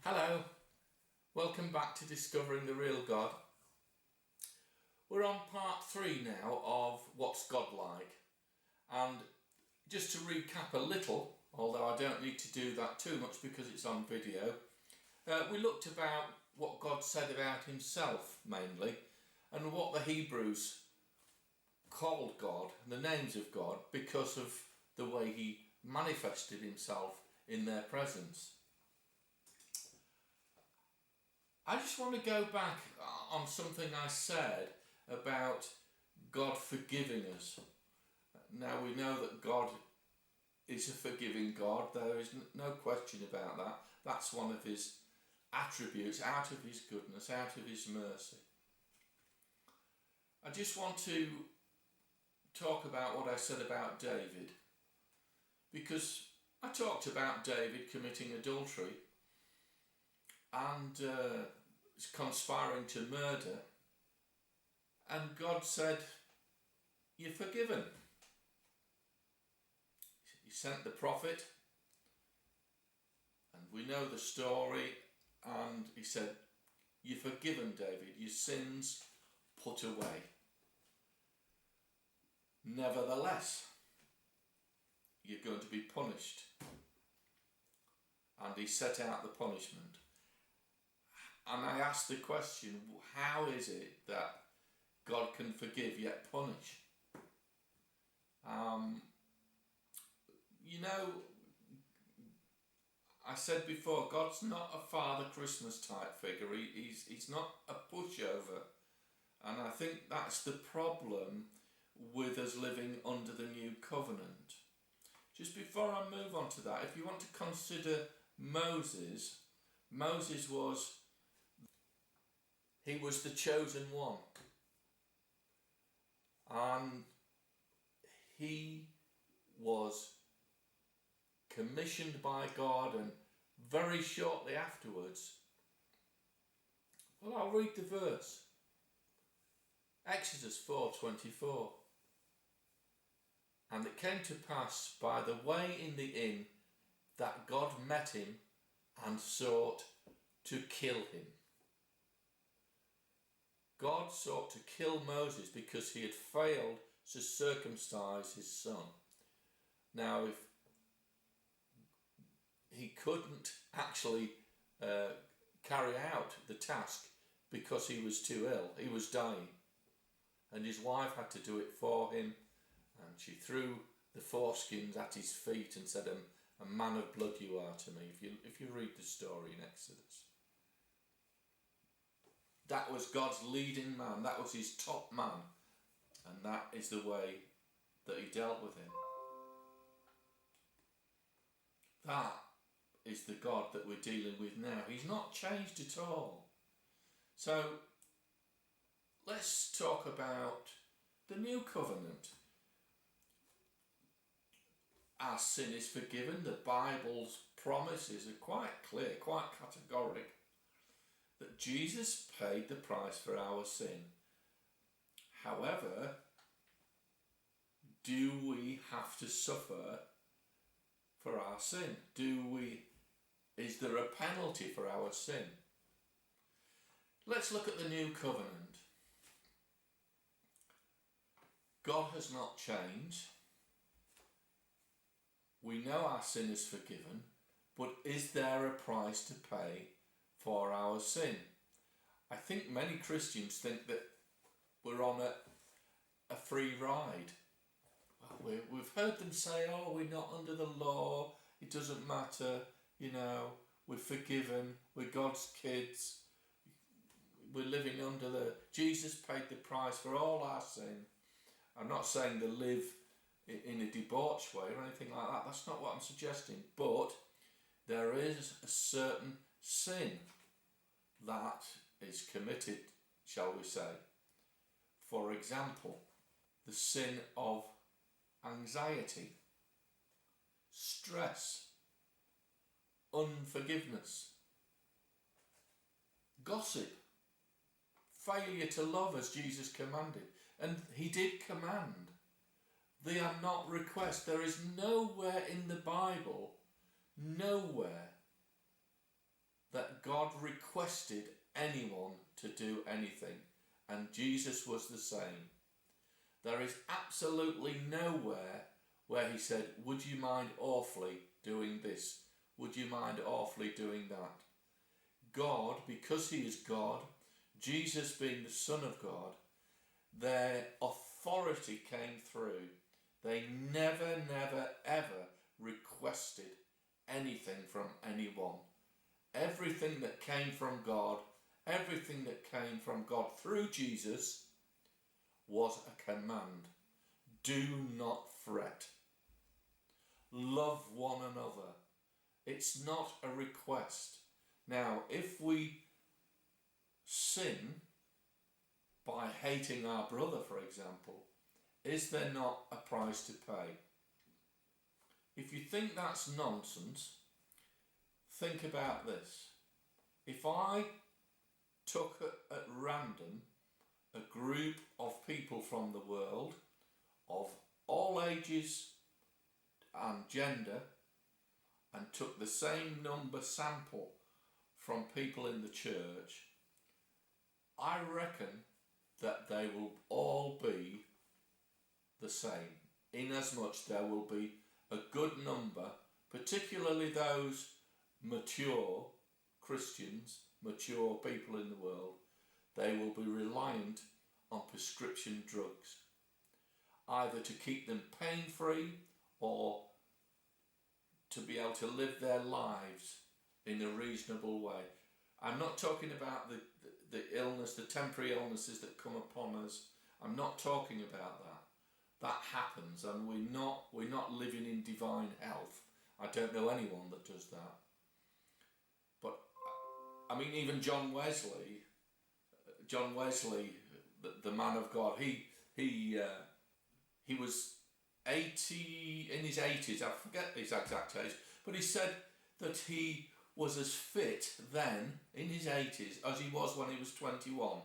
Hello, welcome back to Discovering the Real God. We're on part 3 now of What's God Like, and just to recap a little, although I don't need to do that too much because it's on video, we looked about what God said about himself mainly, and what the Hebrews called God, the names of God, because of the way he manifested himself in their presence. I just want to go back on something I said about God forgiving us. Now we know that God is a forgiving God, there is no question about that. That's one of his attributes, out of his goodness, out of his mercy. I just want to talk about what I said about David, because I talked about David committing adultery and conspiring to murder, and God said, "You're forgiven." He sent the prophet, and we know the story, and he said, "You're forgiven, David, your sins put away. Nevertheless, you're going to be punished." And he set out the punishment. And I asked the question, how is it that God can forgive yet punish? I said before, God's not a Father Christmas type figure. He's not a pushover. And I think that's the problem with us living under the new covenant. Just before I move on to that, if you want to consider Moses was the chosen one, and he was commissioned by God, and very shortly afterwards, well, I'll read the verse, Exodus 4:24. "And it came to pass by the way in the inn that God met him and sought to kill him." God sought to kill Moses because he had failed to circumcise his son. Now, if he couldn't actually carry out the task because he was too ill, he was dying, and his wife had to do it for him, and she threw the foreskins at his feet and said, "A man of blood you are to me," if you read the story in Exodus. That was God's leading man, that was his top man, and that is the way that he dealt with him. That is the God that we're dealing with now. He's not changed at all. So let's talk about the new covenant. Our sin is forgiven. The Bible's promises are quite clear, quite categoric, that Jesus paid the price for our sin. However, do we have to suffer for our sin? Is there a penalty for our sin? Let's look at the new covenant. God has not changed. We know our sin is forgiven, but is there a price to pay for our sin? I think many Christians think that we're on a free ride. Well, we've heard them say, "Oh, we're not under the law, it doesn't matter, we're forgiven, we're God's kids, we're living under Jesus paid the price for all our sin." I'm not saying to live in a debauched way or anything like that, that's not what I'm suggesting, but there is a certain sin that is committed, shall we say. For example, the sin of anxiety, stress, unforgiveness, gossip, failure to love as Jesus commanded. And he did command. They are not requests. There is nowhere in the Bible, nowhere, that requested anyone to do anything, and Jesus was the same. There is absolutely nowhere where he said, would you mind awfully doing this? Would you mind awfully doing that? God, because he is God, Jesus being the Son of God, their authority came through. They never, ever requested anything from anyone. Everything that came from God, everything that came from God through Jesus was a command. Do not fret. Love one another. It's not a request. Now, if we sin by hating our brother, for example, is there not a price to pay? If you think that's nonsense, think about this. If I took at random a group of people from the world of all ages and gender and took the same number sample from people in the church, I reckon that they will all be the same, inasmuch there will be a good number, particularly those mature Christians, mature people in the world, they will be reliant on prescription drugs, either to keep them pain-free or to be able to live their lives in a reasonable way. I'm not talking about the illness, the temporary illnesses that come upon us. I'm not talking about that. That happens, and we're not living in divine health. I don't know anyone that does that. But I mean, even John Wesley, the man of God, he was 80, in his 80s, I forget his exact age, but he said that he was as fit then, in his 80s, as he was when he was 21,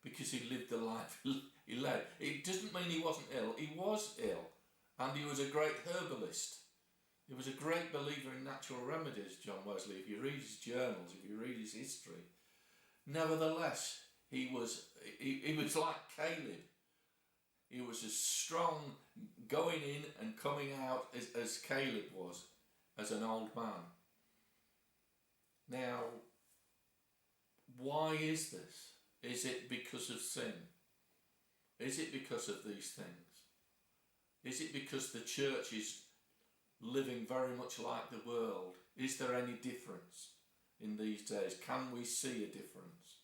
because he lived the life he led. It doesn't mean he wasn't ill. He was ill, and he was a great herbalist. He was a great believer in natural remedies, John Wesley, if you read his journals, if you read his history. Nevertheless, he was like Caleb. He was as strong going in and coming out as Caleb was, as an old man. Now, why is this? Is it because of sin? Is it because of these things? Is it because the church is living very much like the world? Is there any difference in these days? Can we see a difference?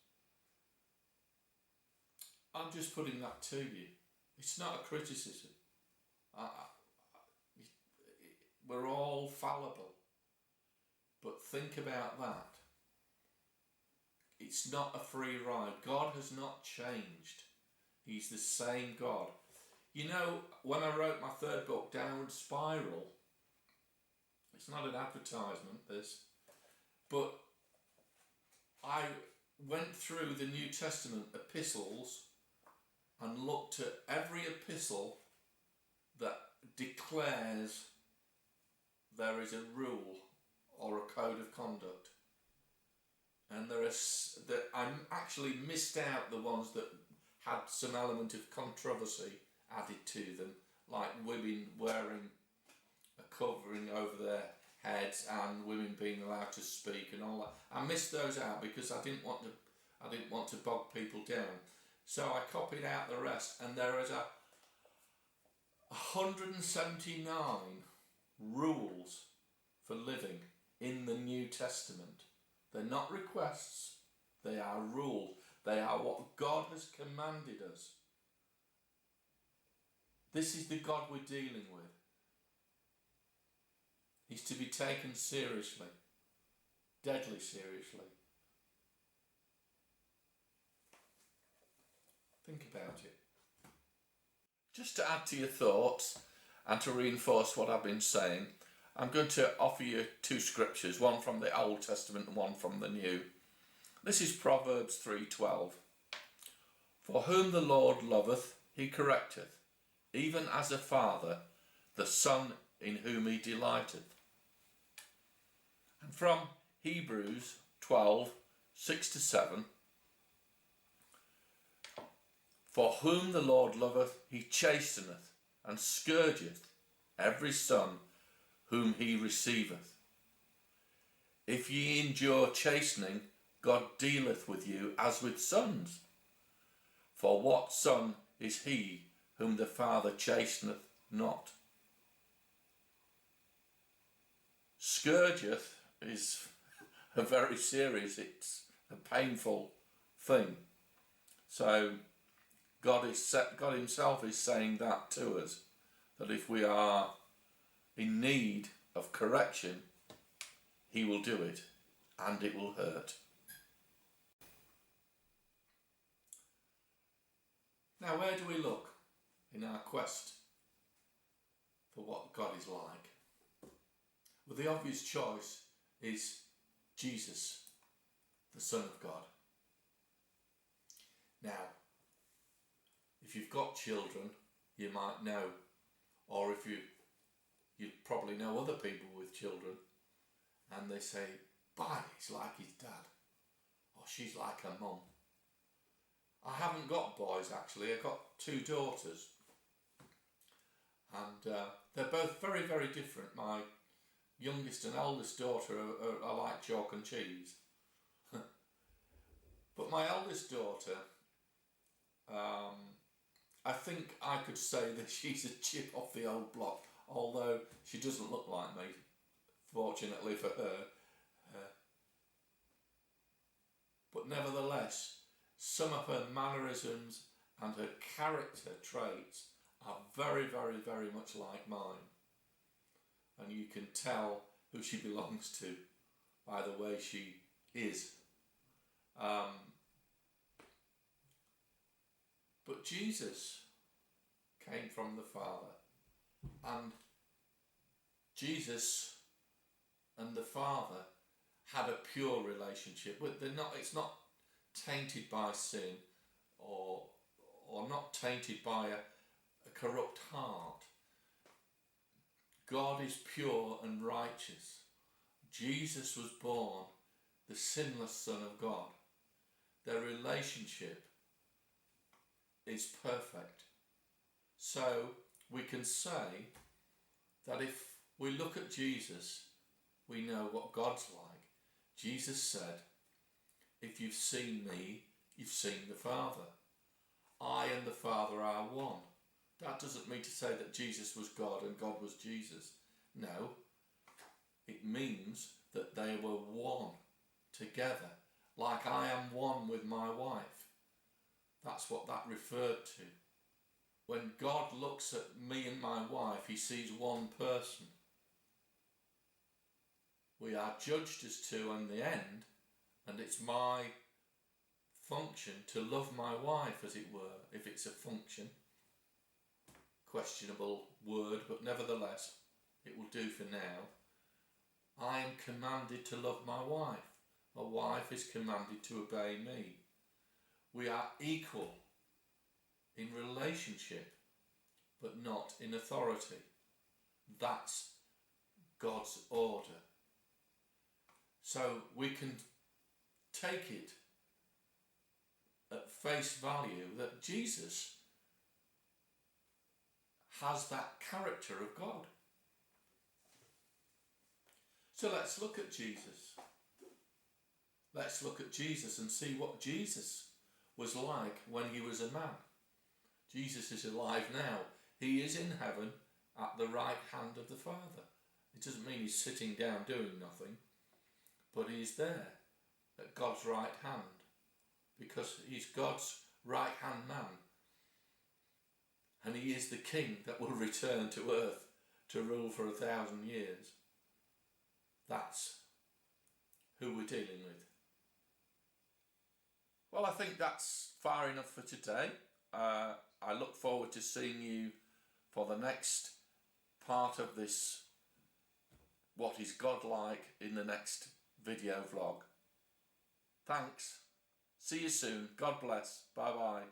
I'm just putting that to you. It's not a criticism. We're all fallible. But think about that. It's not a free ride. God has not changed. He's the same God. You know, when I wrote my third book, Downward Spiral, it's not an advertisement, this, but I went through the New Testament epistles and looked at every epistle that declares there is a rule or a code of conduct. And I actually missed out the ones that had some element of controversy added to them, like women wearing a covering over their heads and women being allowed to speak and all that. I missed those out because I didn't want to bog people down. So I copied out the rest, and there is 179 rules for living in the New Testament. They're not requests, they are rules. They are what God has commanded us. This is the God we're dealing with. He's to be taken seriously, deadly seriously. Think about it. Just to add to your thoughts and to reinforce what I've been saying, I'm going to offer you two scriptures, one from the Old Testament and one from the New. This is Proverbs 3:12. For whom the Lord loveth, he correcteth, even as a father, the son in whom he delighteth. And from Hebrews 12, 6 to 7. For whom the Lord loveth, he chasteneth, and scourgeth every son whom he receiveth. If ye endure chastening, God dealeth with you as with sons. For what son is he whom the Father chasteneth not? Scourgeth is a very serious, it's a painful thing. So God himself is saying that to us, that if we are in need of correction, he will do it, and it will hurt. Now, where do we look in our quest for what God is like? Well, the obvious choice is Jesus, the Son of God. Now, if you've got children, you might know, or if you probably know other people with children, and they say, Barney's like his dad, or she's like her mum. I haven't got boys actually, I've got 2 daughters, and they're both very, very different. My youngest and eldest daughter are like chalk and cheese. But my eldest daughter, I think I could say that she's a chip off the old block, although she doesn't look like me, fortunately for her. But nevertheless, some of her mannerisms and her character traits are very, very, very much like mine. And you can tell who she belongs to by the way she is. But Jesus came from the Father, and Jesus and the Father had a pure relationship. It's not tainted by sin or not tainted by a corrupt heart. God is pure and righteous. Jesus was born the sinless Son of God. Their relationship is perfect. So we can say that if we look at Jesus, we know what God's like. Jesus said, if you've seen me, you've seen the Father. I and the Father are one. That doesn't mean to say that Jesus was God and God was Jesus. No, it means that they were one together, like I am one with my wife. That's what that referred to. When God looks at me and my wife, he sees one person. We are judged as two in the end, and it's my function to love my wife, as it were, if it's a function. Questionable word, but nevertheless, it will do for now. I am commanded to love my wife. My wife is commanded to obey me. We are equal in relationship, but not in authority. That's God's order. So we can take it at face value that Jesus has that character of God. So let's look at Jesus. Let's look at Jesus and see what Jesus was like when he was a man. Jesus is alive now. He is in heaven at the right hand of the Father. It doesn't mean he's sitting down doing nothing, but he's there at God's right hand because he's God's right hand man. And he is the king that will return to earth to rule for 1,000 years. That's who we're dealing with. Well, I think that's far enough for today. I look forward to seeing you for the next part of this What is God Like in the next video vlog. Thanks. See you soon. God bless. Bye bye.